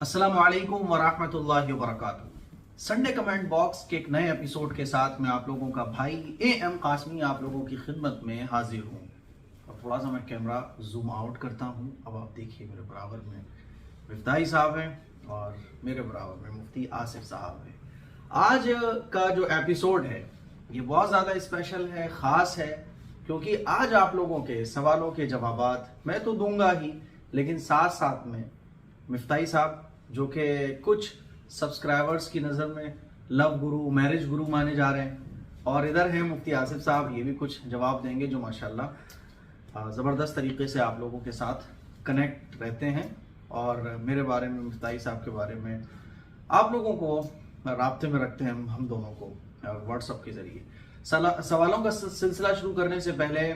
अस्सलामु अलैकुम वरहमतुल्लाहि वबरकातुहू। संडे कमेंट बॉक्स के एक नए एपिसोड के साथ मैं आप लोगों का भाई एम कासमी आप लोगों की खिदमत में हाजिर हूँ। और थोड़ा सा मैं कैमरा जूम आउट करता हूँ। अब आप देखिए मेरे बराबर में मिफ्ताही साहब हैं और मेरे बराबर में मुफ्ती आसिफ साहब हैं। आज का जो एपिसोड है ये बहुत ज़्यादा स्पेशल है, ख़ास है, क्योंकि आज आप लोगों के सवालों के जवाबात मैं तो दूंगा ही, लेकिन साथ साथ में मिफ्ताही साहब जो कि कुछ सब्सक्राइबर्स की नज़र में लव गुरु, मैरिज गुरु माने जा रहे हैं, और इधर हैं मुफ्ती आसिफ साहब, ये भी कुछ जवाब देंगे जो माशाल्लाह ज़बरदस्त तरीके से आप लोगों के साथ कनेक्ट रहते हैं और मेरे बारे में, मिफ्ताही साहब के बारे में आप लोगों को राब्ते में रखते हैं हम दोनों को व्हाट्सअप के ज़रिए। सवालों का सिलसिला शुरू करने से पहले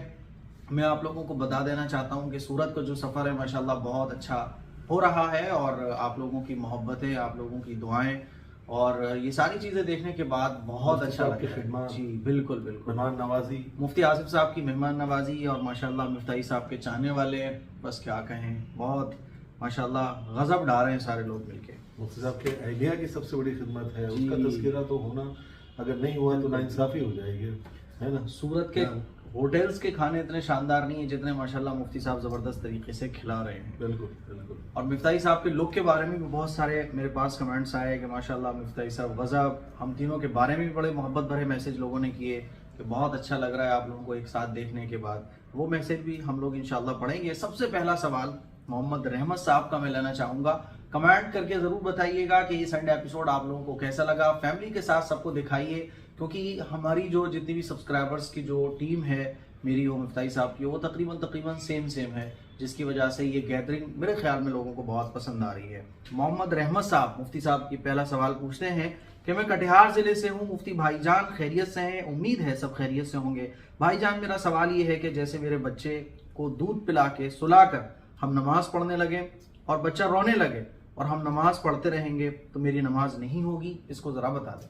मैं आप लोगों को बता देना चाहता हूँ कि सूरत का जो सफ़र है माशाल्लाह बहुत अच्छा हो रहा है और आप लोगों की मोहब्बतें, आप लोगों की दुआएं और ये सारी चीज़ें देखने के बाद बहुत अच्छा लगा है। जी बिल्कुल बिल्कुल, मेहमान नवाजी, मुफ्ती आसिफ साहब की मेहमान नवाजी और माशाल्लाह मिफ्ताही साहब के चाहने वाले, बस क्या कहें, बहुत माशाल्लाह गजब ढा रहे हैं सारे लोग मिलके। मुफ्ती साहब के अहलिया की सबसे बड़ी खिदमत है, उसका तज़किरा तो होना, अगर नहीं हुआ तो नाइंसाफ़ी हो जाएगी, है ना। सूरत के होटल्स के खाने इतने शानदार नहीं है जितने माशाल्लाह मुफ्ती साहब ज़बरदस्त तरीके से खिला रहे हैं। बिल्कुल बिल्कुल। और मिफ्ताही साहब के लुक के बारे में भी बहुत सारे मेरे पास कमेंट्स आए कि माशाल्लाह मिफ्ताही साहब गज़ब। हम तीनों के बारे में भी बड़े मोहब्बत भरे मैसेज लोगों ने किए कि बहुत अच्छा लग रहा है आप लोगों को एक साथ देखने के बाद। वो मैसेज भी हम लोग इंशाल्लाह पढ़ेंगे। सबसे पहला सवाल मोहम्मद रहमत साहब का मैं लेना चाहूँगा। कमेंट करके ज़रूर बताइएगा कि ये संडे एपिसोड आप लोगों को कैसा लगा। फैमिली के साथ सबको दिखाइए, क्योंकि हमारी जो जितनी भी सब्सक्राइबर्स की जो टीम है मेरी और मिफ्ताही साहब की, वो तकरीबन सेम है, जिसकी वजह से ये गैदरिंग मेरे ख्याल में लोगों को बहुत पसंद आ रही है। मोहम्मद रहमत साहब मुफ्ती साहब की पहला सवाल पूछते हैं कि मैं कटिहार ज़िले से हूँ, मुफ्ती भाईजान खैरियत से हैं? उम्मीद है सब खैरियत से होंगे। भाईजान मेरा सवाल ये है कि जैसे मेरे बच्चे को दूध पिला के सुलाकर हम नमाज पढ़ने लगे और बच्चा रोने लगे और हम नमाज पढ़ते रहेंगे तो मेरी नमाज नहीं होगी, इसको ज़रा बता दें।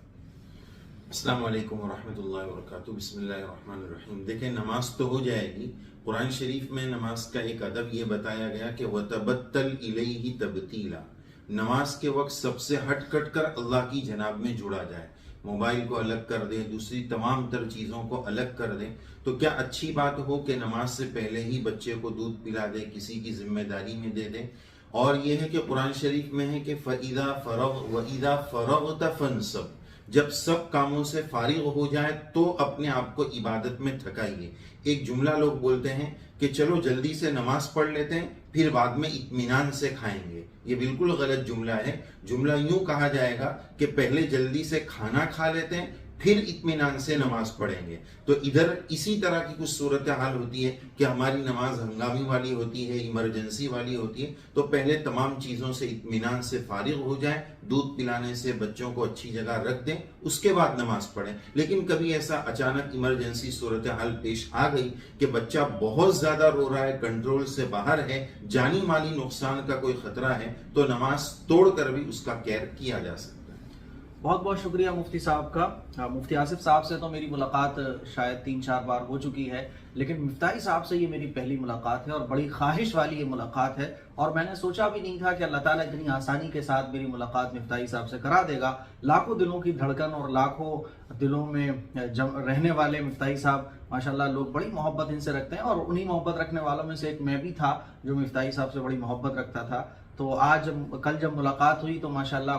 अस्सलाम वालेकुम वरहमतुल्लाहि वबरकातुहू। बिस्मिल्लाहिर्रहमानिर्रहीम। देखें, नमाज तो हो जाएगी। कुरान शरीफ में नमाज का एक अदब ये बताया गया कि वतबत्तल इलैहि तबतीला, नमाज के वक्त सबसे हट कट कर अल्लाह की जनाब में जुड़ा जाए। मोबाइल को अलग कर दें, दूसरी तमाम तर चीज़ों को अलग कर दें। तो क्या अच्छी बात हो कि नमाज से पहले ही बच्चे को दूध पिला दें, किसी की जिम्मेदारी में दे दें। और यह है कि कुरान शरीफ में है कि फ़इज़ा फ़रग़ व इज़ा फ़रग़त फ़ंसब, जब सब कामों से फारिग हो जाए तो अपने आप को इबादत में थकाइए। एक जुमला लोग बोलते हैं कि चलो जल्दी से नमाज पढ़ लेते हैं फिर बाद में इत्मीनान से खाएंगे। ये बिल्कुल गलत जुमला है। जुमला यूं कहा जाएगा कि पहले जल्दी से खाना खा लेते हैं फिर इत्मीनान से नमाज पढ़ेंगे। तो इधर इसी तरह की कुछ सूरत हाल होती है कि हमारी नमाज हंगामी वाली होती है, इमरजेंसी वाली होती है। तो पहले तमाम चीज़ों से इत्मीनान से फारिग हो जाए, दूध पिलाने से बच्चों को अच्छी जगह रख दें, उसके बाद नमाज पढ़ें। लेकिन कभी ऐसा अचानक इमरजेंसी सूरत हाल पेश आ गई कि बच्चा बहुत ज़्यादा रो रहा है, कंट्रोल से बाहर है, जानी माली नुकसान का कोई ख़तरा है, तो नमाज तोड़ कर भी उसका केयर किया जा सकता है। बहुत बहुत शुक्रिया मुफ्ती साहब का। मुफ्ती आसिफ साहब से तो मेरी मुलाकात शायद 3-4 बार हो चुकी है, लेकिन मिफ्ताही साहब से ये मेरी पहली मुलाकात है और बड़ी ख्वाहिश वाली ये मुलाकात है। और मैंने सोचा भी नहीं था कि अल्लाह ताला इतनी आसानी के साथ मेरी मुलाकात मिफ्ताही साहब से करा देगा। लाखों दिलों की धड़कन और लाखों दिलों में रहने वाले मिफ्ताही साहब, माशाल्लाह लोग बड़ी मोहब्बत इनसे रखते हैं और उन्हीं मोहब्बत रखने वालों में से एक मैं भी था जो मिफ्ताही साहब से बड़ी मोहब्बत रखता था। तो आज कल जब मुलाकात हुई तो माशाल्लाह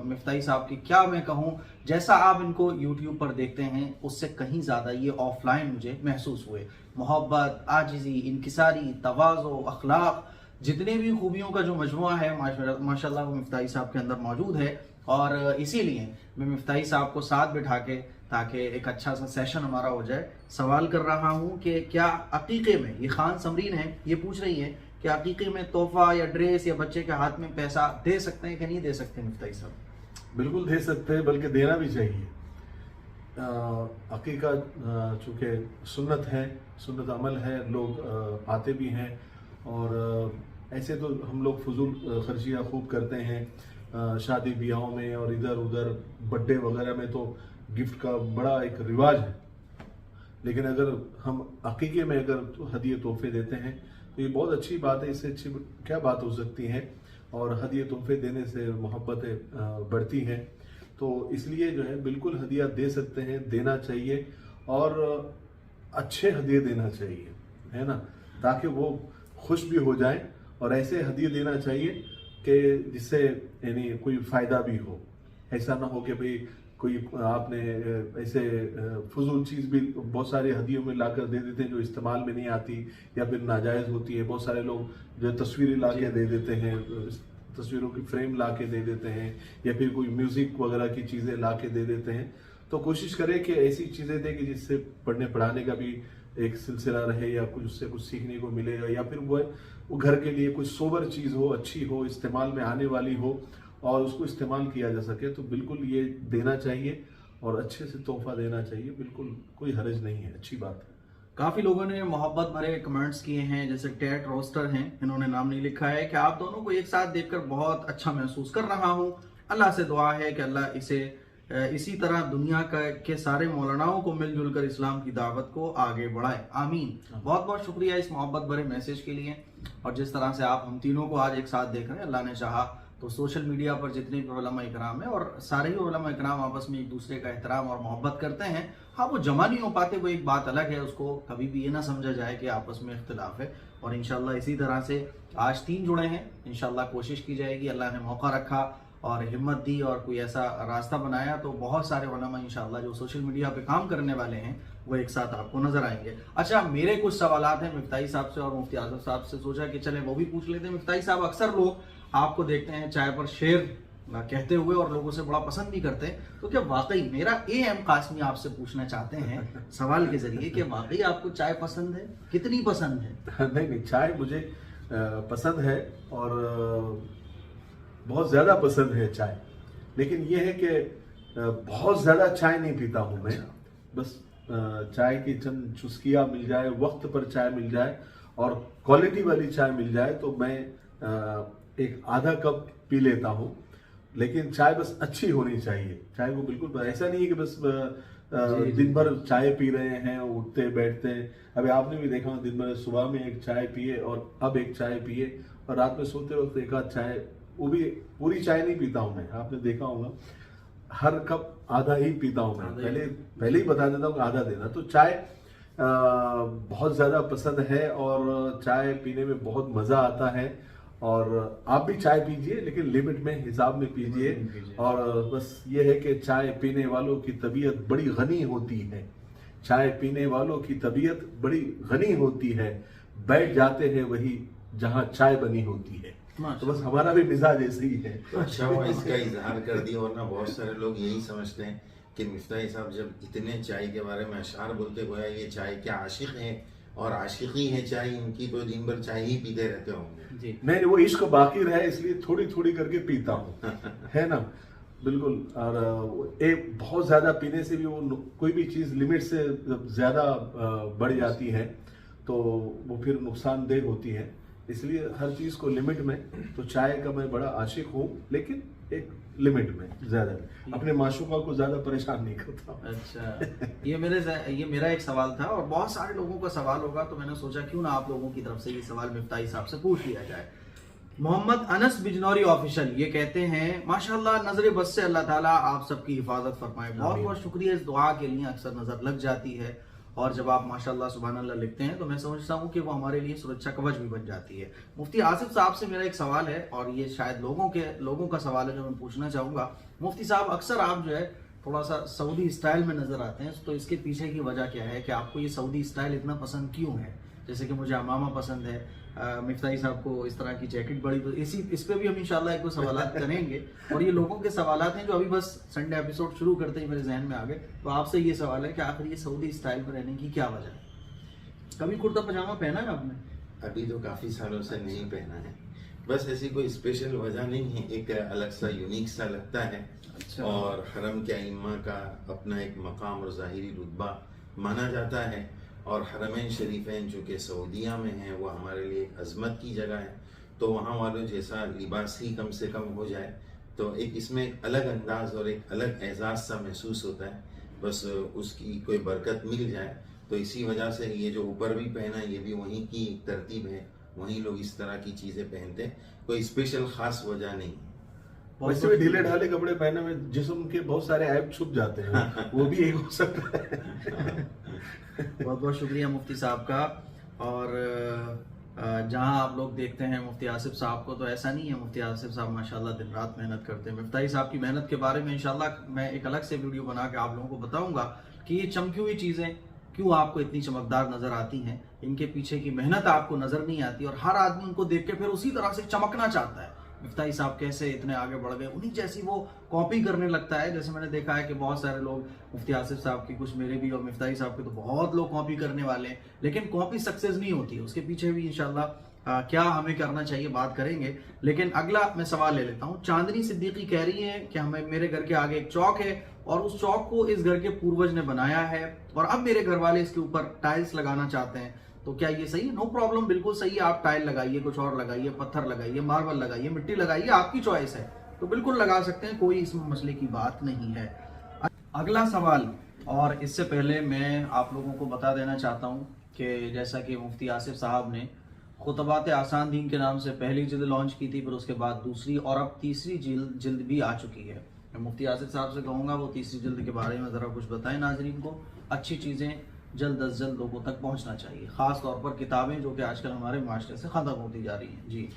मिफ्ताही साहब की क्या मैं कहूँ, जैसा आप इनको यूट्यूब पर देखते हैं उससे कहीं ज़्यादा ये ऑफलाइन मुझे महसूस हुए। मोहब्बत, आजिज़ी, इनकिसारी, तवाज़ो, अखलाक, जितने भी खूबियों का जो मजमुआ है माशाल्लाह वो मिफ्ताही साहब के अंदर मौजूद है। और इसीलिए मैं मिफ्ताही साहब को साथ बिठा के, ताकि एक अच्छा सा सेशन हमारा हो जाए, सवाल कर रहा हूँ कि क्या अकीक़े में, ये खान समरीन है, ये पूछ रही है कि अकीक़े में तोहफा या ड्रेस या बच्चे के हाथ में पैसा दे सकते हैं कि नहीं दे सकते मिफ्ताही साहब? बिल्कुल दे सकते हैं, बल्कि देना भी चाहिए। अकीका चूँकि सुन्नत है, सुन्नत अमल है, लोग आते भी हैं और ऐसे तो हम लोग फजूल खर्चियाँ खूब करते हैं शादी ब्याहों में और इधर उधर बर्थडे वगैरह में, तो गिफ्ट का बड़ा एक रिवाज है। लेकिन अगर हम अकीके में अगर हदिये तोहफे देते हैं तो ये बहुत अच्छी बात है। इससे अच्छी क्या बात हो सकती है। और हदिया तोहफे देने से मोहब्बतें बढ़ती हैं। तो इसलिए जो है बिल्कुल हदिया दे सकते हैं, देना चाहिए और अच्छे हदिये देना चाहिए, है ना, ताकि वो खुश भी हो जाएं। और ऐसे हदिये देना चाहिए कि जिससे यानी कोई फ़ायदा भी हो। ऐसा ना हो कि भाई कोई आपने ऐसे फजूल चीज़ भी बहुत सारे हदियों में लाकर दे देते हैं जो इस्तेमाल में नहीं आती या फिर नाजायज़ होती है। बहुत सारे लोग जो तस्वीरें ला के दे देते हैं, तस्वीरों की फ्रेम ला के दे देते हैं, या फिर कोई म्यूज़िक वगैरह की चीज़ें ला के दे देते हैं। तो कोशिश करें कि ऐसी चीज़ें दें कि जिससे पढ़ने पढ़ाने का भी एक सिलसिला रहे, या कुछ उससे कुछ सीखने को मिलेगा, या फिर वो घर के लिए कोई सोबर चीज़ हो, अच्छी हो, इस्तेमाल में आने वाली हो और उसको इस्तेमाल किया जा सके। तो बिल्कुल ये देना चाहिए और अच्छे से तोहफा देना चाहिए, बिल्कुल कोई हर्ज नहीं है, अच्छी बात है। काफी लोगों ने मोहब्बत भरे कमेंट्स किए हैं, जैसे टैट रोस्टर हैं, इन्होंने नाम नहीं लिखा है, कि आप दोनों को एक साथ देखकर बहुत अच्छा महसूस कर रहा हूं। अल्लाह से दुआ है कि अल्लाह इसी तरह दुनिया के सारे मौलानाओं को मिलजुल कर इस्लाम की दावत को आगे बढ़ाए, आमीन। बहुत बहुत शुक्रिया इस मोहब्बत भरे मैसेज के लिए। और जिस तरह से आप हम तीनों को आज एक साथ देख रहे हैं, अल्लाह ने चाहा तो सोशल मीडिया पर जितने भी उलमा इकराम है और सारे ही उलमा इकराम आपस में एक दूसरे का एहतराम और मोहब्बत करते हैं। हाँ, वो जमा नहीं हो पाते, वो एक बात अलग है, उसको कभी भी ये ना समझा जाए कि आपस में इख्तिलाफ है। और इंशाल्लाह इसी तरह से आज 3 जुड़े हैं, इंशाल्लाह कोशिश की जाएगी। अल्लाह ने मौका रखा और हिम्मत दी और कोई ऐसा रास्ता बनाया तो बहुत सारे उलमा इंशाल्लाह जो सोशल मीडिया पे काम करने वाले हैं वो एक साथ आपको नजर आएंगे। अच्छा, मेरे कुछ सवालात हैं मिफ्ताही साहब से और मुफ्ती आसिफ साहब से, सोचा कि चले वो भी पूछ लेते हैं। मिफ्ताही साहब, अक्सर लोग आपको देखते हैं चाय पर शेर कहते हुए और लोगों से बड़ा पसंद भी करते हैं, तो क्या वाकई, मेरा AM कासमी आपसे पूछना चाहते हैं सवाल के जरिए कि वाकई आपको चाय पसंद है, कितनी पसंद है? नहीं, चाय मुझे पसंद है और बहुत ज़्यादा पसंद है चाय, लेकिन ये है कि बहुत ज़्यादा चाय नहीं पीता हूँ मैं। बस चाय की चंद चुस्कियाँ मिल जाए, वक्त पर चाय मिल जाए और क्वालिटी वाली चाय मिल जाए तो मैं एक आधा कप पी लेता हूँ। लेकिन चाय बस अच्छी होनी चाहिए। चाय को बिल्कुल ऐसा नहीं है कि बस दिन भर चाय पी रहे हैं, उठते बैठते हैं। अभी आपने भी देखा, दिन भर सुबह में एक चाय पिए और अब एक चाय पिए और रात में सोते वक्त एक आध चाय, वो भी पूरी चाय नहीं पीता हूँ मैं। आपने देखा होगा हर कप आधा ही पीता हूँ मैं। पहले ही बता देता हूँ आधा देना। तो चाय बहुत ज़्यादा पसंद है और चाय पीने में बहुत मज़ा आता है। और आप भी चाय पीजिए, लेकिन लिमिट में, हिसाब में पीजिए। और बस ये है कि चाय पीने वालों की तबीयत बड़ी गनी होती है। चाय पीने वालों की तबीयत बड़ी गनी होती है, बैठ जाते हैं वही जहाँ चाय बनी होती है। तो बस हमारा भी मिजाज ऐसे ही है। तो अच्छा हुआ इसका इजहार कर दिया, वरना बहुत सारे लोग यही समझते हैं कि मिफ्ताही साहब जब इतने चाय के बारे में अशार बोलते गोया ये चाय के आशिक हैं और आशिकी है चाय इनकी, तो दिन भर चाय ही पीते रहते होंगे। नहीं, वो इश्क बाकी रहे इसलिए थोड़ी थोड़ी करके पीता हूँ, है ना, बिल्कुल। और एक बहुत ज्यादा पीने से भी वो कोई भी चीज लिमिट से ज्यादा बढ़ जाती है तो वो फिर नुकसानदेह होती है। इसलिए हर चीज को लिमिट में। तो चाय का मैं बड़ा आशिक हूँ, लेकिन एक लिमिट में, ज्यादा अपने माशूका को ज्यादा परेशान नहीं करता। अच्छा, ये मेरा एक सवाल था और बहुत सारे लोगों का सवाल होगा, तो मैंने सोचा क्यों ना आप लोगों की तरफ से ये सवाल मिफ्ताही साहब से पूछ लिया जाए। मोहम्मद अनस बिजनौरी ऑफिशियल ये कहते हैं, माशाल्लाह नजर बस से अल्लाह ताला आप सबकी हिफाजत फरमाए। बहुत बहुत शुक्रिया इस दुआ के लिए, अक्सर नजर लग जाती है और जब आप माशाल्लाह सुभान अल्लाह लिखते हैं तो मैं समझता हूँ कि वो हमारे लिए सुरक्षा कवच भी बन जाती है। मुफ्ती आसिफ साहब से मेरा एक सवाल है और ये शायद लोगों का सवाल है जो मैं पूछना चाहूँगा। मुफ्ती साहब, अक्सर आप जो है थोड़ा सा सऊदी स्टाइल में नजर आते हैं, तो इसके पीछे की वजह क्या है कि आपको ये सऊदी स्टाइल इतना पसंद क्यों है? जैसे कि मुझे अमामा पसंद है, मिफ्ताही साहब को इस तरह की जैकेट बड़ी, इस पे भी हम इंशाल्लाह एक दो सवालात करेंगे। और ये लोगों के सवालात हैं जो अभी बस संडे एपिसोड शुरू करते ही मेरे जहन में आ गए। तो आपसे ये सवाल है कि आखिर ये सऊदी स्टाइल में रहने की क्या वजह है? कभी कुर्ता पजामा पहना है आपने? अभी तो काफी सालों से नहीं पहना है, बस ऐसी कोई स्पेशल वजह नहीं है, एक अलग सा यूनिक सा लगता है। अच्छा। और हरम के अइम्मा का अपना एक मकाम और ज़ाहिरी रुतबा माना जाता है और हरमैन शरीफैन जो कि सऊदीया में हैं वो हमारे लिए एक अजमत की जगह है। तो वहाँ वालों जैसा लिबास ही कम से कम हो जाए तो एक इसमें एक अलग अंदाज और एक अलग एजाज सा महसूस होता है। बस उसकी कोई बरकत मिल जाए, तो इसी वजह से ये जो ऊपर भी पहना है ये भी वहीं की तरतीब है वहीं लोग इस तरह की चीज़ें पहनते हैं, कोई स्पेशल खास वजह नहीं है। वैसे भी ढीले ढाले कपड़े पहनने में जिस्म के बहुत सारे ऐब छुप जाते हैं, वो भी एक हो सकता है। बहुत बहुत शुक्रिया मुफ्ती साहब का। और जहां आप लोग देखते हैं मुफ्ती आसिफ साहब को, तो ऐसा नहीं है, मुफ्ती आसिफ साहब माशाल्लाह दिन रात मेहनत करते हैं। मिफ्ताही साहब की मेहनत के बारे में इंशाल्लाह मैं एक अलग से वीडियो बना के आप लोगों को बताऊंगा कि ये चमकी हुई चीज़ें क्यों आपको इतनी चमकदार नजर आती हैं, इनके पीछे की मेहनत आपको नजर नहीं आती, और हर आदमी उनको देख के फिर उसी तरह से चमकना चाहता है। मिफ्ताही साहब कैसे इतने आगे बढ़ गए, उन्हीं जैसी वो कॉपी करने लगता है। जैसे मैंने देखा है कि बहुत सारे लोग मुफ्ती आसिफ साहब की, कुछ मेरे भी और मिफ्ताही साहब के, तो बहुत लोग कॉपी करने वाले हैं, लेकिन कॉपी सक्सेस नहीं होती है। उसके पीछे भी इंशाल्लाह क्या हमें करना चाहिए बात करेंगे। लेकिन अगला मैं सवाल ले लेता हूँ। चांदनी सिद्दीकी कह रही है कि हमें, मेरे घर के आगे एक चौक है और उस चौक को इस घर के पूर्वज ने बनाया है और अब मेरे घर वाले इसके ऊपर टाइल्स लगाना चाहते हैं, तो क्या ये सही है? नो प्रॉब्लम, बिल्कुल सही है। आप टाइल लगाइए, कुछ और लगाइए, पत्थर लगाइए, मार्बल लगाइए, मिट्टी लगाइए, आपकी चॉइस है, तो बिल्कुल लगा सकते हैं, कोई इसमें मसले की बात नहीं है। अगला सवाल, और इससे पहले मैं आप लोगों को बता देना चाहता हूँ कि जैसा कि मुफ्ती आसिफ साहब ने खुतबात आसान दीन के नाम से पहली जिल्द लॉन्च की थी, फिर उसके बाद दूसरी और अब तीसरी जिल्द भी आ चुकी है। मैं मुफ्ती आसिफ साहब से कहूँगा वो तीसरी जिल्द के बारे में ज़रा कुछ बताएं नाजरीन को। अच्छी चीज़ें जल्द अज जल्द लोगों तक पहुँचना चाहिए, ख़ास तौर पर किताबें जो कि आजकल हमारे माशरे से ख़त्म होती जा रही हैं। जी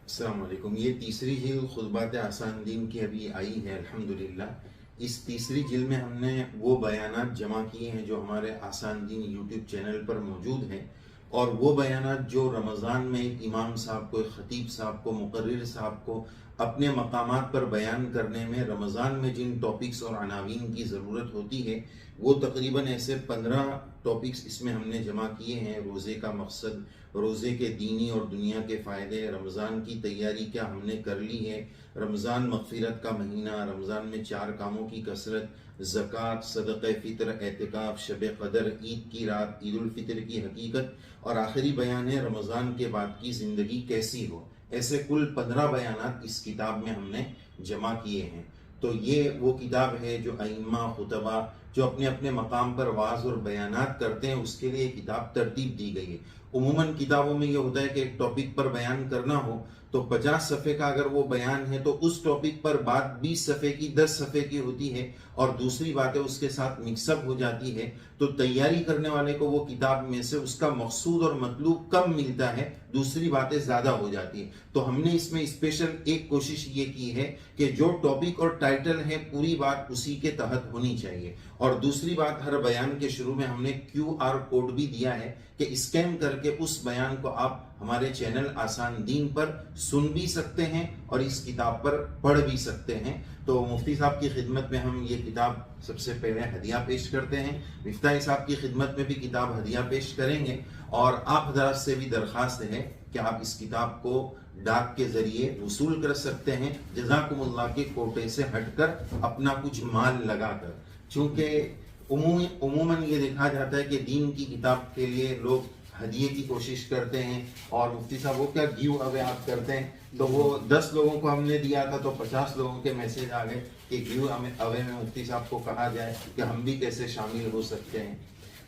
अस्सलाम वालेकुम। ये तीसरी जिल्द खुतबात आसान दीन की अभी आई है अल्हम्दुलिल्लाह। इस तीसरी जिल्द में हमने वो बयानात जमा किए हैं जो हमारे आसान दीन यूट्यूब चैनल पर मौजूद हैं, और वो बयानात जो रमज़ान में एक इमाम साहब को, एक ख़तीब साहब को, मुक़र्रिर साहब को अपने मकामात पर बयान करने में रमज़ान में जिन टॉपिक्स और अनावीन की ज़रूरत होती है, वो तकरीबन ऐसे 15 टॉपिक्स इसमें हमने जमा किए हैं। रोज़े का मकसद, रोज़े के दीनी और दुनिया के फ़ायदे, रमज़ान की तैयारी क्या हमने कर ली है, रमज़ान मग़फ़िरत का महीना, रमज़ान में 4 कामों की कसरत, ज़कात, सदक़े फ़ितर, एतिकाफ़, शब क़दर, ईद की रात, ईद उल फ़ितर की हकीकत, और आखिरी बयान है रमज़ान के बाद की ज़िंदगी कैसी हो। ऐसे कुल 15 बयानात इस किताब में हमने जमा किए हैं। तो ये वो किताब है जो अइम्मा, खुतबा जो अपने अपने मकाम पर वाज़ और बयानात करते हैं, उसके लिए किताब तरतीब दी गई है। उमूमन किताबों में ये होता है कि एक टॉपिक पर बयान करना हो तो 50 सफ़े का अगर वो बयान है तो उस टॉपिक पर बात 20 सफ़े की, 10 सफ़े की होती है और दूसरी बातें उसके साथ मिक्सअप हो जाती है। तो तैयारी करने वाले को वो किताब में से उसका मकसूद और मतलूब कम मिलता है, दूसरी बातें ज़्यादा हो जाती है। तो हमने इसमें स्पेशल एक कोशिश ये की है कि जो टॉपिक और टाइटल है पूरी बात उसी के तहत होनी चाहिए। और दूसरी बात, हर बयान के शुरू में हमने QR कोड भी दिया है कि स्कैन करके उस बयान को आप हमारे चैनल आसान दीन पर सुन भी सकते हैं और इस किताब पर पढ़ भी सकते हैं। तो मुफ्ती साहब की खिदमत में हम ये किताब सबसे पहले हदिया पेश करते हैं, मिफ्ताही साहब की खिदमत में भी किताब हदिया पेश करेंगे, और आप हज़रात से भी दरख्वास्त है कि आप इस किताब को डाक के जरिए वसूल कर सकते हैं, जज़ाकुमुल्लाह के कोटे से हटकर अपना कुछ माल लगाकर। चूँकि उमूमन ये देखा जाता है कि दीन की किताब के लिए लोग हदिये की कोशिश करते हैं, और मुफ्ती साहब वो क्या गिव अवे आप करते हैं, तो वो 10 लोगों को हमने दिया था तो 50 लोगों के मैसेज आ गए कि गिव अवे में मुफ्ती साहब को कहा जाए कि हम भी कैसे शामिल हो सकते हैं।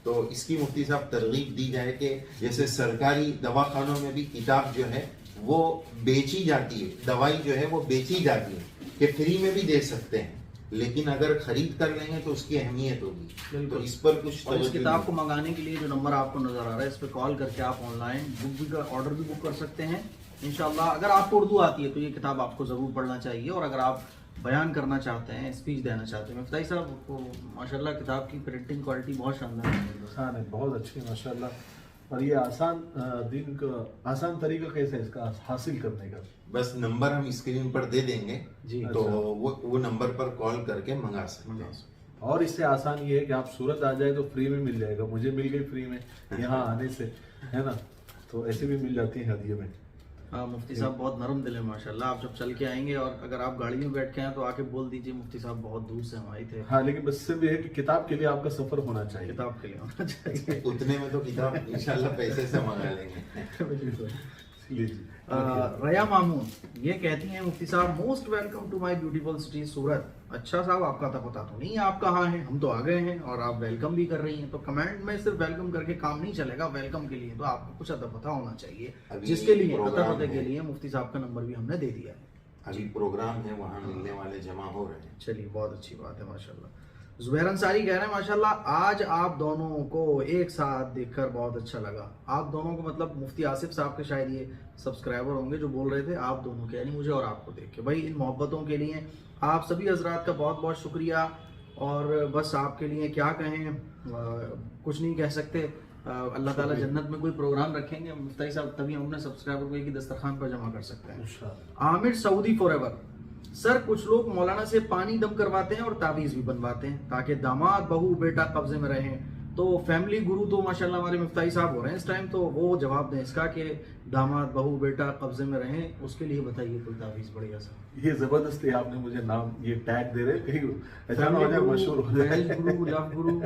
तो इसकी मुफ्ती साहब तरगीब दी जाए कि जैसे सरकारी दवाखानों में भी किताब जो है वो बेची जाती है, दवाई जो है वो बेची जाती है कि फ्री में भी दे सकते हैं, लेकिन अगर खरीद कर लेंगे तो उसकी अहमियत होगी। तो इस पर कुछ, और इस किताब को मंगाने के लिए जो नंबर आपको नजर आ रहा है, इस पर कॉल करके आप ऑनलाइन बुक भी ऑर्डर भी बुक कर सकते हैं इंशाल्लाह। अगर आपको उर्दू आती है तो ये किताब आपको ज़रूर पढ़ना चाहिए, और अगर आप बयान करना चाहते हैं, स्पीच देना चाहते हैं, मिफ्ताही साहब को माशाल्लाह किताब की प्रिंटिंग क्वालिटी बहुत शानदार है, बहुत अच्छी है माशाल्लाह। और ये आसान दीन का आसान तरीका कैसा है इसका हासिल करने का? बस नंबर हम स्क्रीन पर दे देंगे जी, तो वो नंबर पर कॉल करके मंगा सकते हैं। और इससे आसान ये है कि आप सूरत आ जाए तो फ्री में मिल जाएगा, मुझे मिल गई फ्री में यहाँ आने से, है ना, तो ऐसे भी मिल जाती है हदिये में। हाँ, मुफ्ती साहब बहुत नरम दिल है माशाल्लाह। आप जब चल के आएंगे और अगर आप गाड़ी में बैठ के आए तो आके बोल दीजिए मुफ्ती साहब बहुत दूर से हम आए थे। हाँ, लेकिन बस सिर्फ ये है कि किताब के लिए आपका सफर होना चाहिए, किताब के लिए होना चाहिए। उतने में तो किताब इंशाल्लाह पैसे से मंगा लेंगे। लीजिए। रया मामून ये कहती हैं, मुफ्ती साहब most welcome to my beautiful city Surat. अच्छा साहब, आपका तो पता तो नहीं है आप कहाँ हैं, हम तो आ गए हैं और आप वेलकम भी कर रही हैं। तो कमेंट में सिर्फ वेलकम करके काम नहीं चलेगा, वेलकम के लिए तो आपको कुछ अदब पता होना चाहिए, अभी जिसके लिए प्रोग्राम अदब पते के है। लिए मुफ्ती साहब का नंबर भी हमने दे दिया है। अभी प्रोग्राम है, वहाँ मिलने वाले जमा हो रहे हैं। चलिए, बहुत अच्छी बात है माशाल्लाह। जुबैर अंसारी कह रहे हैं माशाल्लाह आज आप दोनों को एक साथ देखकर बहुत अच्छा लगा। आप दोनों को मतलब मुफ्ती आसिफ साहब के शायद ये सब्सक्राइबर होंगे जो बोल रहे थे आप दोनों के, यानी मुझे और आपको देख के। भाई इन मोहब्बतों के लिए आप सभी हजरात का बहुत बहुत शुक्रिया। और बस आपके लिए क्या कहें, कुछ नहीं कह सकते। अल्लाह ताला जन्नत में कोई प्रोग्राम रखेंगे मुफ्ती साहब, तभी हम अपने सब्सक्राइबर को एक ही दस्तरखान पर जमा कर सकते हैं। इंशाअल्लाह। आमिर सऊदी फॉरएवर सर, कुछ लोग मौलाना से पानी दम करवाते हैं और तावीज़ भी बनवाते हैं ताकि दामाद बहू बेटा कब्जे में रहें। तो फैमिली गुरु तो माशाल्लाह हमारे मुफ्ती साहब हो रहे हैं इस टाइम, तो वो जवाब दें इसका कि दामाद बहू बेटा कब्जे में रहें, उसके लिए बताइए कोई तावीज़ बढ़िया सा। ये जबरदस्ती आपने मुझे नाम ये टैग दे रहे हैं, कहीं ऐसा ना हो जाए मशहूर हो जाए। गुरु, लव गुरु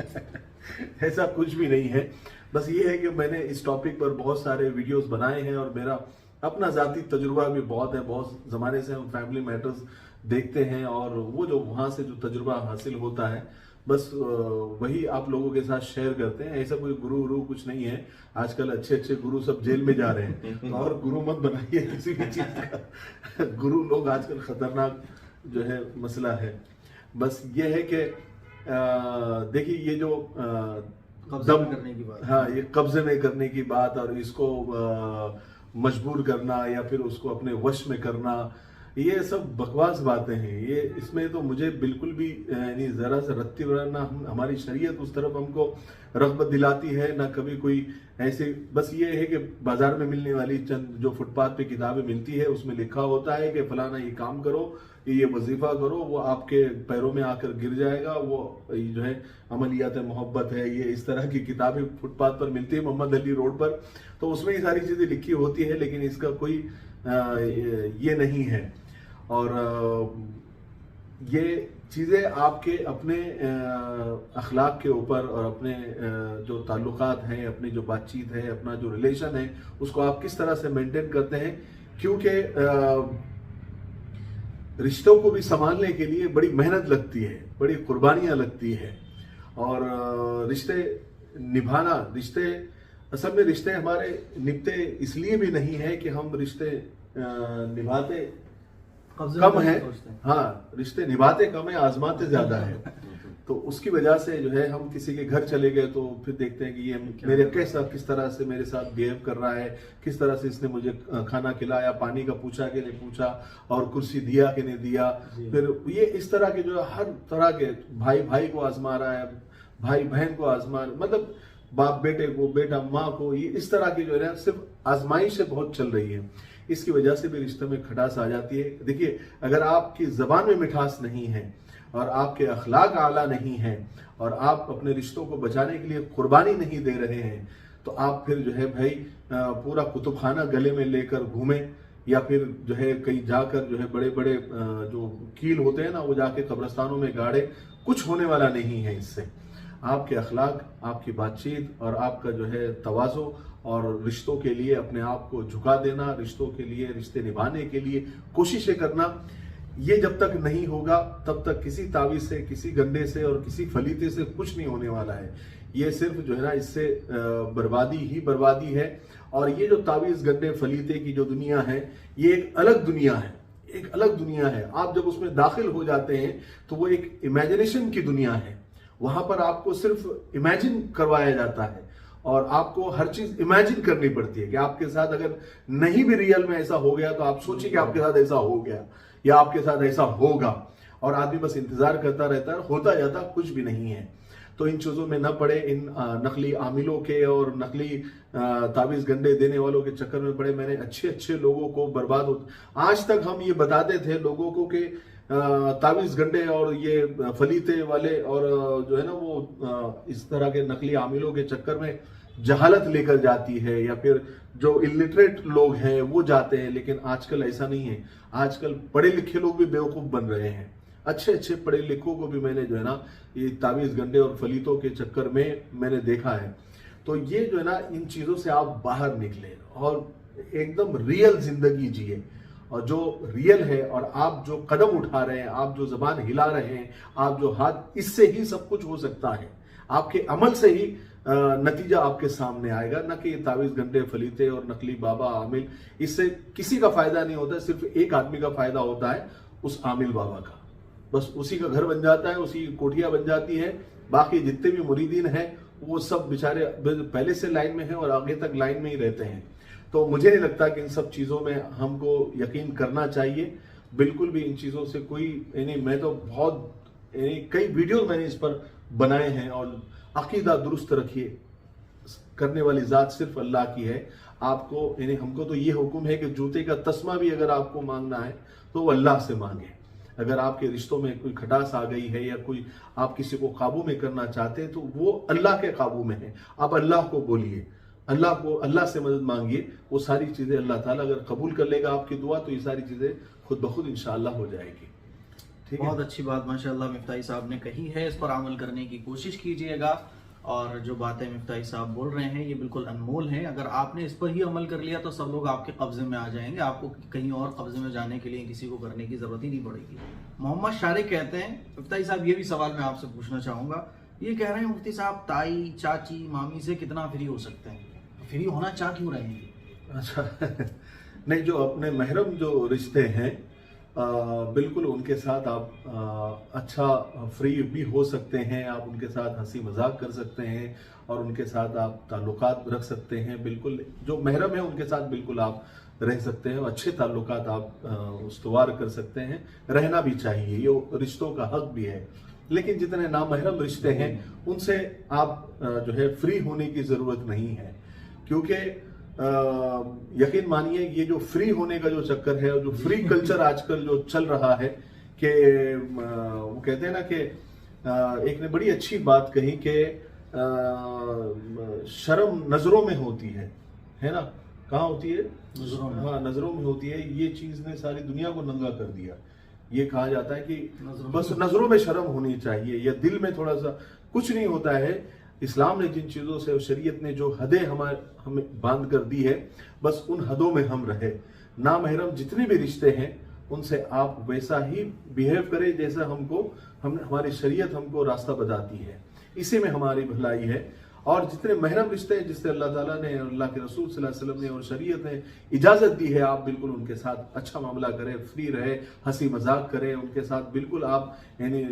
ऐसा कुछ भी नहीं है। बस ये है कि मैंने इस टॉपिक पर बहुत सारे वीडियोस बनाए हैं और मेरा अपना जाती तजुर्बा भी बहुत है। बहुत ज़माने से हम फैमिली मैटर्स देखते हैं और वो जो वहाँ से जो तजुर्बा हासिल होता है बस वही आप लोगों के साथ शेयर करते हैं। ऐसा कोई गुरु वुरु कुछ नहीं है। आजकल अच्छे अच्छे गुरु सब जेल में जा रहे हैं, तो और गुरु मत बनाइए किसी भी चीज़ का। गुरु लोग आजकल खतरनाक जो है मसला है। बस ये है कि देखिए ये जो कब्जे में करने की बात, हाँ, ये कब्जे में करने की बात और इसको मजबूर करना या फिर उसको अपने वश में करना, ये सब बकवास बातें हैं। ये इसमें तो मुझे बिल्कुल भी यानी ज़रा सा रत्ती ना हमारी शरीयत उस तरफ हमको रग़बत दिलाती है, ना कभी कोई ऐसे। बस ये है कि बाजार में मिलने वाली चंद जो फुटपाथ पे किताबें मिलती है उसमें लिखा होता है कि फलाना ये काम करो, ये वजीफा करो, वो आपके पैरों में आकर गिर जाएगा, वो जो है अमलियात मोहब्बत है, ये इस तरह की किताबें फुटपाथ पर मिलती है मोहम्मद अली रोड पर। तो उसमें ये सारी चीज़ें लिखी होती है, लेकिन इसका कोई ये नहीं है। और ये चीज़ें आपके अपने अखलाक के ऊपर और अपने जो ताल्लुकात हैं, अपनी जो बातचीत है, अपना जो रिलेशन है, उसको आप किस तरह से मेंटेन करते हैं। क्योंकि रिश्तों को भी संभालने के लिए बड़ी मेहनत लगती है, बड़ी कुर्बानियाँ लगती है। और रिश्ते निभाना, असल में रिश्ते हमारे निभते इसलिए भी नहीं है कि हम रिश्ते निभाते कम है। हाँ, रिश्ते निभाते कम है, आजमाते ज्यादा है। तो उसकी वजह से जो है हम किसी के घर चले गए तो फिर देखते हैं कि ये मेरे किस तरह से मेरे साथ बिहेव कर रहा है, किस तरह से इसने मुझे खाना खिलाया, पानी का पूछा कि नहीं पूछा, और कुर्सी दिया कि नहीं दिया। फिर ये इस तरह के जो हर तरह के भाई भाई को आजमा रहा है, भाई बहन को आजमा, मतलब बाप बेटे को, बेटा माँ को, ये इस तरह की जो है सिर्फ आजमाइश बहुत चल रही है। इसकी वजह से भी रिश्ते में खटास आ जाती है। देखिए, अगर आपकी जबान में मिठास नहीं है और आपके अखलाक आला नहीं है और आप अपने रिश्तों को बचाने के लिए कुर्बानी नहीं दे रहे हैं, तो आप फिर जो है भाई पूरा कुतुब खाना गले में लेकर घूमें, या फिर जो है कहीं जाकर जो है बड़े बड़े जो कील होते हैं ना, वो जाके कब्रिस्तानों में गाड़े, कुछ होने वाला नहीं है इससे। आपके अखलाक, आपकी बातचीत और आपका जो है तवाज़ो और रिश्तों के लिए अपने आप को झुका देना, रिश्तों के लिए, रिश्ते निभाने के लिए कोशिशें करना, ये जब तक नहीं होगा तब तक किसी तावीज़ से, किसी गंडे से और किसी फलीते से कुछ नहीं होने वाला है। ये सिर्फ जो है ना इससे बर्बादी ही बर्बादी है। और ये जो तावीज़ गंडे फलीते की जो दुनिया है, ये एक अलग दुनिया है, एक अलग दुनिया है। आप जब उसमें दाखिल हो जाते हैं तो वो एक इमेजिनेशन की दुनिया है। वहां पर आपको सिर्फ इमेजिन करवाया जाता है और आपको हर चीज इमेजिन करनी पड़ती है कि आपके साथ अगर नहीं भी रियल में ऐसा हो गया तो आप सोचिए कि आपके साथ ऐसा हो गया या आपके साथ ऐसा होगा, और आदमी बस इंतजार करता रहता है, होता जाता कुछ भी नहीं है। तो इन चीज़ों में न पड़े, इन नकली आमिलों के और नकली तावीज़ गंडे देने वालों के चक्कर में पड़े। मैंने अच्छे अच्छे लोगों को बर्बाद हो, आज तक हम ये बताते थे लोगों को कि तावीज़ गंडे और ये फलीते वाले और जो है ना वो इस तरह के नकली आमिलों के चक्कर में जहालत लेकर जाती है, या फिर जो इलिटरेट लोग हैं वो जाते हैं। लेकिन आजकल ऐसा नहीं है। आजकल पढ़े लिखे लोग भी बेवकूफ़ बन रहे हैं। अच्छे अच्छे पढ़े लिखों को भी मैंने जो है ना ये तावीज़ गंडे और फलीतों के चक्कर में मैंने देखा है। तो ये जो है ना, इन चीज़ों से आप बाहर निकले और एकदम रियल जिंदगी जिए। और जो रियल है और आप जो कदम उठा रहे हैं, आप जो जबान हिला रहे हैं, आप जो हाथ, इससे ही सब कुछ हो सकता है। आपके अमल से ही नतीजा आपके सामने आएगा, न कि ये तावीज गंडे फलीते और नकली बाबा आमिल, इससे किसी का फायदा नहीं होता। सिर्फ एक आदमी का फायदा होता है, उस आमिल बाबा का। बस उसी का घर बन जाता है, उसी की कोठियां बन जाती है। बाकी जितने भी मुरीदीन हैं वो सब बेचारे पहले से लाइन में हैं और आगे तक लाइन में ही रहते हैं। तो मुझे नहीं लगता कि इन सब चीज़ों में हमको यकीन करना चाहिए, बिल्कुल भी इन चीज़ों से कोई, यानी मैं तो बहुत, यानी कई वीडियो मैंने इस पर बनाए हैं। और अकीदा दुरुस्त रखिए, करने वाली ज़ात सिर्फ अल्लाह की है। आपको, यानी हमको तो ये हुक्म है कि जूते का तस्मा भी अगर आपको मांगना है तो वो अल्लाह से मांगे। अगर आपके रिश्तों में कोई खटास आ गई है या कोई आप किसी को काबू में करना चाहते हैं तो वो अल्लाह के काबू में है। आप अल्लाह को बोलिए, अल्लाह से मदद मांगिए, वो सारी चीज़ें अल्लाह ताला अगर कबूल कर लेगा आपकी दुआ तो ये सारी चीज़ें खुद ब खुद इंशाअल्लाह हो जाएगी। ठीक है, बहुत अच्छी बात माशाल्लाह मिफ्ताही साहब ने कही है, इस पर अमल करने की कोशिश कीजिएगा। और जो बातें मिफ्ताही साहब बोल रहे हैं ये बिल्कुल अनमोल हैं। अगर आपने इस पर ही अमल कर लिया तो सब लोग आपके कब्जे में आ जाएंगे, आपको कहीं और कब्जे में जाने के लिए किसी को करने की जरूरत ही नहीं पड़ेगी। मोहम्मद शारिक कहते हैं, मिफ्ताही साहब ये भी सवाल मैं आपसे पूछना चाहूंगा, ये कह रहे हैं मुफ्ती साहब ताई चाची मामी से कितना फ्री हो सकते हैं, फ्री होना चाह क्यों रहे हैं? अच्छा नहीं, जो अपने महरम जो रिश्ते हैं बिल्कुल उनके साथ आप अच्छा फ्री भी हो सकते हैं। आप उनके साथ हंसी मजाक कर सकते हैं और उनके साथ आप ताल्लुकात रख सकते हैं। बिल्कुल जो महरम है उनके साथ बिल्कुल आप रह सकते हैं और अच्छे ताल्लुकात आप उस्तवार कर सकते हैं। रहना भी चाहिए, ये रिश्तों का हक भी है। लेकिन जितने नामहरम रिश्ते हैं उनसे आप जो है फ्री होने की ज़रूरत नहीं है, क्योंकि यकीन मानिए ये जो फ्री होने का जो चक्कर है और जो फ्री कल्चर आजकल जो चल रहा है कि वो कहते हैं ना कि एक ने बड़ी अच्छी बात कही कि शर्म नजरों में होती है ना? कहाँ होती है? नजरों में। हाँ, नजरों में होती है। ये चीज ने सारी दुनिया को नंगा कर दिया। ये कहा जाता है कि बस नजरों में शर्म होनी चाहिए या दिल में थोड़ा सा, कुछ नहीं होता है। इस्लाम ने जिन चीज़ों से, शरीयत ने जो हदें हमें बांध कर दी है, बस उन हदों में हम रहे। नामहरम जितने भी रिश्ते हैं उनसे आप वैसा ही बिहेव करें जैसा हमारी शरीयत हमको रास्ता बताती है। इसी में हमारी भलाई है। और जितने महरम रिश्ते हैं जिससे अल्लाह ताला ने, अल्लाह के रसूल सल्लल्लाहु अलैहि वसल्लम ने और शरीयत ने इजाज़त दी है, आप बिल्कुल उनके साथ अच्छा मामला करें, फ्री रहे, हंसी मजाक करें उनके साथ। बिल्कुल आप यानी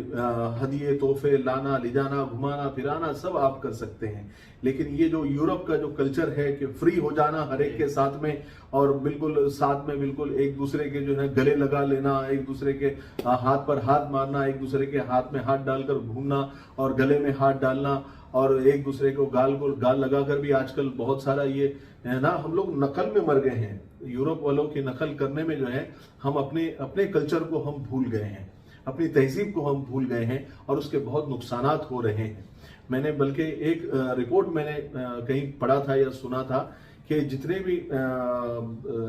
हदिये तोहफे लाना ले जाना, घुमाना फिराना सब आप कर सकते हैं। लेकिन ये जो यूरोप का जो कल्चर है कि फ्री हो जाना हर एक के साथ में, और बिल्कुल साथ में बिल्कुल एक दूसरे के जो है गले लगा लेना, एक दूसरे के हाथ पर हाथ मारना, एक दूसरे के हाथ में हाथ डालकर घूमना और गले में हाथ डालना, और एक दूसरे को गाल लगाकर भी आजकल बहुत सारा ये है ना, हम लोग नकल में मर गए हैं। यूरोप वालों की नकल करने में जो है हम अपने कल्चर को हम भूल गए हैं, अपनी तहजीब को हम भूल गए हैं और उसके बहुत नुकसानात हो रहे हैं। मैंने बल्कि एक रिपोर्ट मैंने कहीं पढ़ा था या सुना था कि जितने भी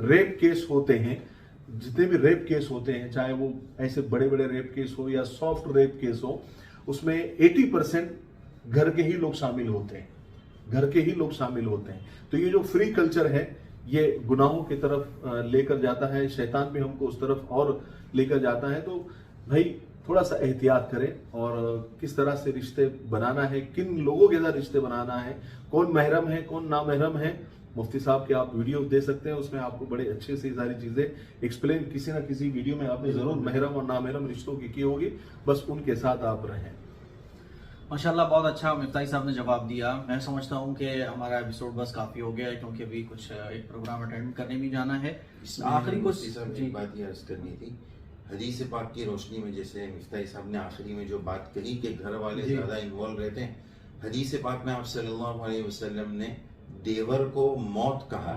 रेप केस होते हैं, चाहे वो ऐसे बड़े बड़े रेप केस हो या सॉफ्ट रेप केस हो, उसमें 80% घर के ही लोग शामिल होते हैं। तो ये जो फ्री कल्चर है ये गुनाहों की तरफ लेकर जाता है, शैतान भी हमको उस तरफ और लेकर जाता है। तो भाई थोड़ा सा एहतियात करें और किस तरह से रिश्ते बनाना है, किन लोगों के साथ रिश्ते बनाना है, कौन महरम है कौन नामहरम है। मुफ्ती साहब के आप वीडियो दे सकते हैं, उसमें आपको बड़े अच्छे से सारी चीजें एक्सप्लेन किसी ना किसी वीडियो में आपने जरूर महरम और नामहरम रिश्तों की होगी, बस उनके साथ आप रहें। माशाल्लाह बहुत अच्छा मिफ्ताही साहब ने जवाब दिया। मैं समझता हूँ कि हमारा एपिसोड बस काफी हो गया है, क्योंकि अभी कुछ एक प्रोग्राम अटेंड करने भी जाना है। आखिरी कुछ बात ये अर्ज करनी थी, हदीस पाक की रोशनी में, जैसे मिफ्ताही साहब ने आखिरी में जो बात कही कि घर वाले ज्यादा इन्वॉल्व रहते हैं, हदीस पाक में आप सल्लल्लाहु अलैहि वसल्लम ने देवर को मौत कहा।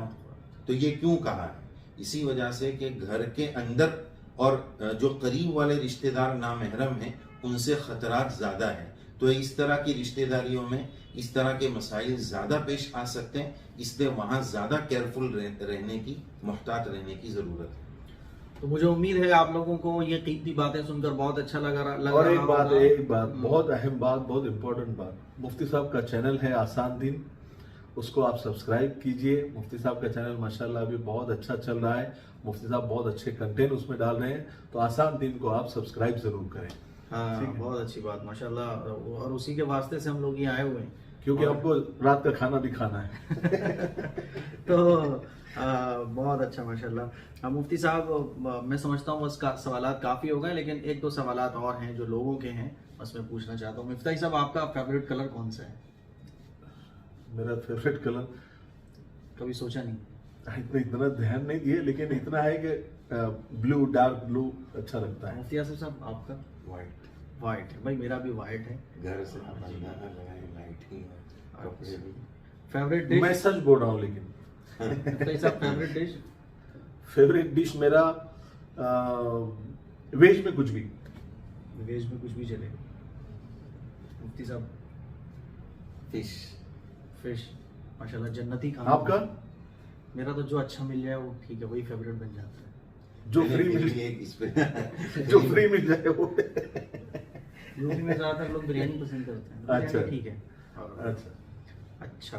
तो ये क्यों कहा है? इसी वजह से कि घर के अंदर और जो करीब वाले रिश्तेदार नामहरम हैं उनसे खतरात ज्यादा है। तो इस तरह की रिश्तेदारियों में इस तरह के मसाइल ज्यादा पेश आ सकते हैं, इसलिए वहां ज्यादा केयरफुल रहने की, मुहतात रहने की जरूरत है। तो मुझे उम्मीद है आप लोगों को ये कीमती बातें सुनकर बहुत अच्छा लगा। और एक बात बहुत अहम बात, बहुत इंपॉर्टेंट बात, मुफ्ती साहब का चैनल है आसान दिन, उसको आप सब्सक्राइब कीजिए। मुफ्ती साहब का चैनल माशाल्लाह अभी बहुत अच्छा चल रहा है, मुफ्ती साहब बहुत अच्छे कंटेंट उसमें डाल रहे हैं, तो आसान दिन को आप सब्सक्राइब जरूर करें। हाँ, बहुत अच्छी बात माशाल्लाह, और उसी के वास्ते से हम लोग यहाँ आए हुए हैं, क्योंकि हमको रात का खाना भी खाना है। तो बहुत अच्छा माशाल्लाह। मुफ्ती साहब, मैं समझता हूँ बस सवालात काफ़ी हो गए, लेकिन एक दो सवालात और हैं जो लोगों के हैं, बस मैं पूछना चाहता हूँ। मिफ्ताही साहब, आपका फेवरेट कलर कौन सा है? मेरा फेवरेट कलर कभी सोचा नहीं? इतना ध्यान नहीं दिए, लेकिन इतना है कि ब्लू, डार्क ब्लू अच्छा लगता है। मुफ्ती आसिफ साहब, आपका? वाइट। वाइट है भाई, मेरा भी वाइट है। घर से बंदा लगाए लाइट ही है, कपड़े भी। फेवरेट मैं डिश? सच बोल रहा हूँ, लेकिन मुफ्ती साहब, फेवरेट डिश? फेवरेट डिश मेरा वेज में कुछ भी। वेज में कुछ भी चले। मुफ्ती साहब? फिश। फिश, माशाल्लाह जन्नती खाना। आपका? मेरा तो जो अच्छा मिल जाए वो ठीक है, वही फेवरेट बन जाता है। जो फ्री मिल जो फ्री मिल जाए वो। यूपी में ज्यादातर लोग बिरयानी पसंद करते हैं, तो अच्छा। बिरयानी ठीक है। अच्छा, अच्छा,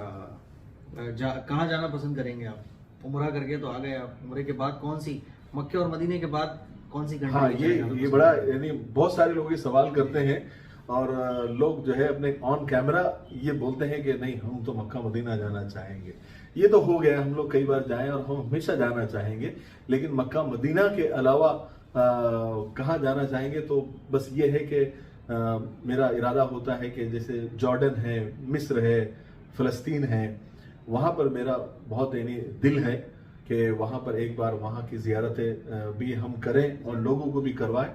कहाँ जाना पसंद करेंगे आप? उम्रा करके तो आ गए आप, उम्रे के बाद कौन सी, मक्के और मदीने के बाद कौन सी कंट्री? हाँ, ये बड़ा, यानी बहुत सारे लोग ये सवाल करते हैं, और लोग जो है अपने ऑन कैमरा ये बोलते हैं कि नहीं, हम तो मक्का मदीना जाना चाहेंगे। ये तो हो गया, हम लोग कई बार जाएं और हम हमेशा जाना चाहेंगे, लेकिन मक्का मदीना के अलावा कहाँ जाना चाहेंगे, तो बस ये है कि मेरा इरादा होता है कि जैसे जॉर्डन है, मिस्र है, फ़लस्तीन है, वहाँ पर मेरा बहुत यानी दिल है कि वहाँ पर एक बार वहाँ की ज़ियारतें भी हम करें और लोगों को भी करवाएं।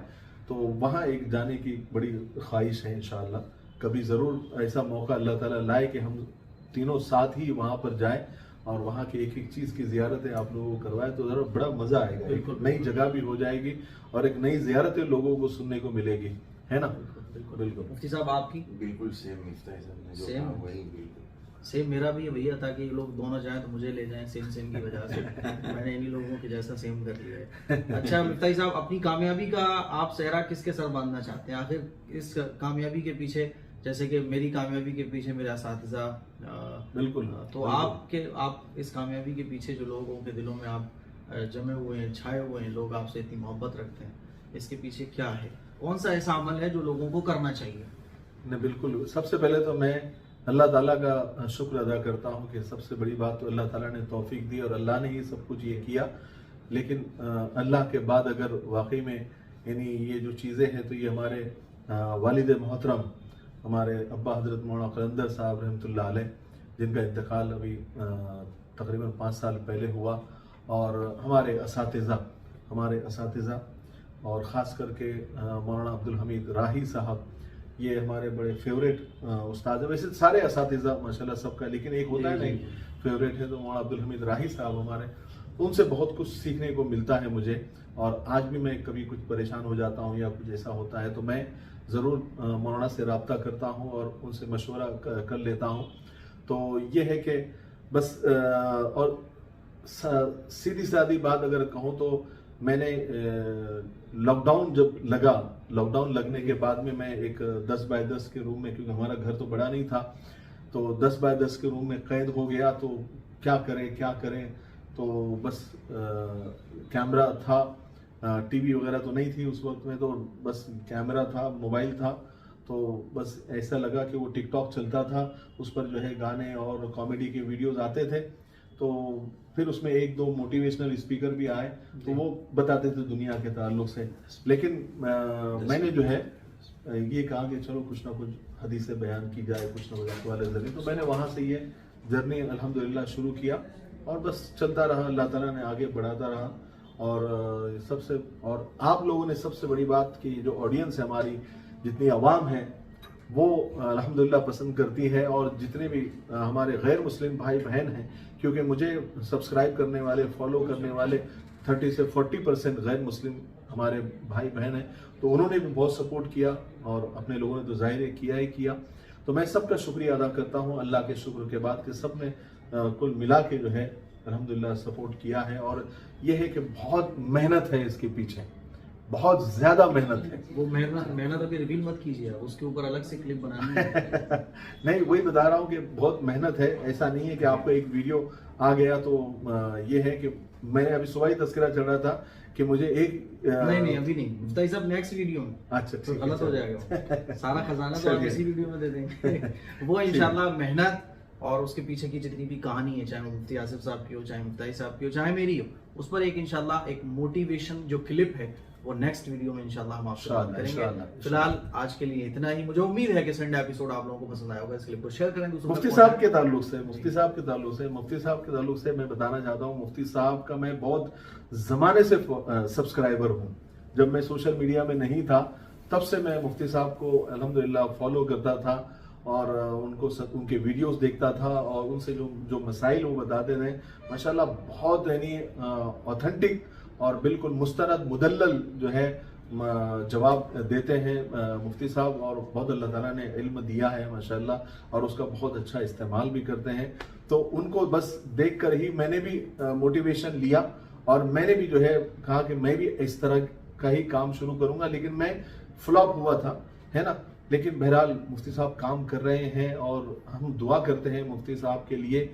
तो वहाँ एक जाने की बड़ी ख्वाहिश है। इंशाअल्लाह कभी ज़रूर ऐसा मौका अल्लाह ताला लाए कि हम तीनों साथ ही वहाँ पर जाएं और वहाँ की एक एक चीज़ की ज़ियारतें आप लोगों को करवाएं, तो ज़रा बड़ा मज़ा आएगा। एक नई जगह भी हो जाएगी और एक नई ज़ियारतें लोगों को सुनने को मिलेगी, है ना? बिल्कुल। मुफ्ती साहब, आपकी? बिल्कुल सेम मिफ्ताह साहब ने जो सेम? कहा वही बिल्कुल सेम मेरा भी भैया था कि लोग दोनों जाएं तो मुझे ले जाएं, सेम सेम की वजह से मैंने इन्हीं लोगों के जैसा सेम कर लिया है। अच्छा मुफ्ती साहब, अपनी कामयाबी का आप सेहरा किसके सर बांधना चाहते हैं? आखिर इस कामयाबी के पीछे, जैसे कि मेरी कामयाबी के पीछे मेरे असातिज़ा, बिल्कुल, तो आप इस कामयाबी के पीछे जो लोगों के दिलों में आप जमे हुए हैं, छाए हुए हैं, लोग आपसे इतनी मोहब्बत रखते हैं, इसके पीछे क्या है? कौन सा ऐसा अमल है जो लोगों को करना चाहिए? नहीं, बिल्कुल, सबसे पहले तो मैं अल्लाह ताला का शुक्र अदा करता हूँ कि सबसे बड़ी बात तो अल्लाह ताला ने तौफीक दी और अल्लाह ने ही सब कुछ ये किया। लेकिन अल्लाह के बाद अगर वाकई में यानी ये जो चीज़ें हैं, तो ये हमारे वालिद मोहतरम, हमारे अब्बा हज़रत मौलाना कलंदर साहब रहमतुल्लाह अलैह, जिनका इंतकाल अभी तकरीबन 5 साल पहले हुआ, और हमारे असातिज़ा और ख़ास करके मौलाना अब्दुल हमीद राही साहब, ये हमारे बड़े फेवरेट उस्ताद हैं। वैसे सारे असातिज़ा माशाल्लाह सबका, लेकिन एक होता है नहीं फेवरेट है, तो मौलाना अब्दुल हमीद राही साहब हमारे, तो उनसे बहुत कुछ सीखने को मिलता है मुझे। और आज भी मैं कभी कुछ परेशान हो जाता हूँ या कुछ ऐसा होता है, तो मैं ज़रूर मौलाना से रब्ता करता हूँ और उनसे मशवरा कर लेता हूँ। तो ये है कि बस और सीधी सादी बात अगर कहूँ तो मैंने लॉकडाउन लगने के बाद में मैं एक 10 बाय 10 के रूम में, क्योंकि हमारा घर तो बड़ा नहीं था, तो 10 बाय 10 के रूम में कैद हो गया। तो क्या करें, तो बस कैमरा था, टीवी वगैरह तो नहीं थी उस वक्त में, तो बस कैमरा था, मोबाइल था, तो बस ऐसा लगा कि वो टिकटॉक चलता था, उस पर जो है गाने और कॉमेडी के वीडियोस आते थे। तो फिर उसमें 1-2 मोटिवेशनल स्पीकर भी आए, तो वो बताते थे दुनिया के ताल्लुक से। लेकिन मैंने जो है ये कहा कि चलो कुछ ना कुछ हदीसें बयान की जाए, कुछ ना कुछ वाले जरिए, तो मैंने वहाँ से ये जर्नी अल्हम्दुलिल्लाह शुरू किया और बस चलता रहा, अल्लाह ताला ने आगे बढ़ाता रहा। और आप लोगों ने सबसे बड़ी बात कि जो ऑडियंस है हमारी, जितनी आवाम है, वो अल्हम्दुलिल्लाह पसंद करती है। और जितने भी हमारे गैर मुस्लिम भाई बहन हैं, क्योंकि मुझे सब्सक्राइब करने वाले, फॉलो करने वाले 30 से 40% गैर मुस्लिम हमारे भाई बहन हैं, तो उन्होंने भी बहुत सपोर्ट किया और अपने लोगों ने तो जाहिर है किया ही किया। तो मैं सबका शुक्रिया अदा करता हूँ अल्लाह के शुक्र के बाद कि सब ने कुल मिला के जो है अल्हम्दुलिल्लाह सपोर्ट किया है। और ये है कि बहुत मेहनत है इसके पीछे, बहुत ज़्यादा मेहनत है। वो मेहनत अभी रिवील मत कीजिए, उसके ऊपर अलग से क्लिप बनानी है। नहीं, वही बता रहा हूँ कि बहुत मेहनत है। ऐसा नहीं है कि आपको एक वीडियो आ गया तो ये है कि मैंने अभी सुबह ही तस्करा चल रहा था कि मुझे एक नहीं अभी नहीं, मुफ्ती साहब नेक्स्ट वीडियो में। अच्छा, तो गलत हो जाएगा। सारा खजाना तो आप चलिए। इसी वीडियो में दे देंगे। वो इंशाल्लाह मेहनत और उसके पीछे की जितनी भी कहानी है, चाहे मुफ्ती आसिफ साहब की हो, चाहे मुफ्ती साहब की हो, चाहे मेरी हो, उस पर एक इंशाल्लाह एक मोटिवेशन जो क्लिप है वो नेक्स्ट वीडियो में इंशाल्लाह हम आपसे बात करेंगे। इंशाल्लाह। फिलहाल आज के लिए इतना ही। मुझे उम्मीद है कि संडे एपिसोड आप लोगों को पसंद आया होगा। इस क्लिप को शेयर करें दूसरों मुफ्ती तक साहब पहुंचाएं। के ताल्लुक से मुफ्ती साहब के ताल्लुक से मैं बताना चाहता हूँ, मुफ्ती साहब का मैं बहुत ज़माने से सब्सक्राइबर हूँ। जब मैं सोशल मीडिया में नहीं था तब से मैं मुफ्ती साहब को अल्हम्दुलिल्लाह फॉलो करता था और उनके वीडियोस देखता था और उनसे जो मसाइल वो बताते थे माशाल्लाह बहुत यानी ऑथेंटिक और बिल्कुल मुस्तनद मुदल्लल जो है जवाब देते हैं मुफ्ती साहब, और बहुत अल्लाह ताला ने इल्म दिया है माशाल्लाह और उसका बहुत अच्छा इस्तेमाल भी करते हैं। तो उनको बस देखकर ही मैंने भी मोटिवेशन लिया और मैंने भी जो है कहा कि मैं भी इस तरह का ही काम शुरू करूंगा, लेकिन मैं फ्लॉप हुआ था, है ना। लेकिन बहरहाल मुफ्ती साहब काम कर रहे हैं और हम दुआ करते हैं मुफ्ती साहब के लिए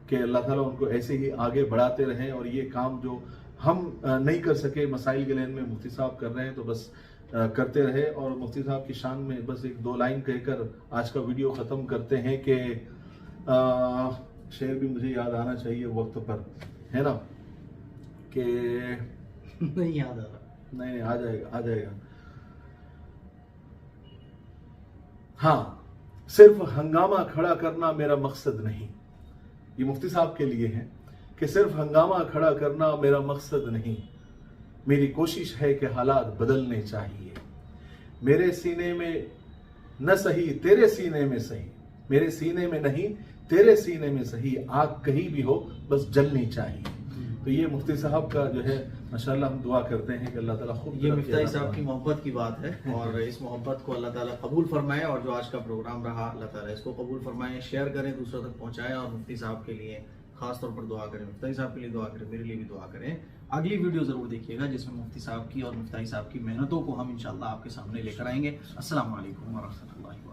कि अल्लाह ताला उनको ऐसे ही आगे बढ़ाते रहें और ये काम जो हम नहीं कर सके मसाइल के लेन में मुफ्ती साहब कर रहे हैं तो बस करते रहे। और मुफ्ती साहब की शान में बस एक दो लाइन कहकर आज का वीडियो ख़त्म करते हैं कि शेर भी मुझे याद आना चाहिए वक्त पर, है ना, कि नहीं याद आ रहा। नहीं आ जाएगा। हाँ, सिर्फ हंगामा खड़ा करना मेरा मकसद नहीं। ये मुफ्ती साहब के लिए है कि सिर्फ हंगामा खड़ा करना मेरा मकसद नहीं, मेरी कोशिश है कि हालात बदलने चाहिए। मेरे सीने में न सही तेरे सीने में सही, मेरे सीने में नहीं तेरे सीने में सही, आग कहीं भी हो बस जलनी चाहिए। तो ये मुफ्ती साहब का जो है माशाल्लाह हम दुआ करते हैं कि अल्लाह ताला खूब ये मुफ्ती साहब की मोहब्बत की बात है और इस मोहब्बत को अल्लाह ताला कबूल फरमाए। और जो आज का प्रोग्राम रहा अल्लाह ताला इसको कबूल फरमाए, शेयर करें, दूसरों तक पहुंचाएं और मुफ्ती साहब के लिए खास तौर पर दुआ करें, मुफ्ती साहब के लिए दुआ करें, मेरे लिए भी दुआ करें। अगली वीडियो जरूर देखिएगा जिसमें मुफ्ती साहब की और मुफ्ती साहब की मेहनतों को हम इंशाल्लाह आपके सामने लेकर आएंगे। अस्सलाम वालेकुम व रहमतुल्लाहि व बरकातहू।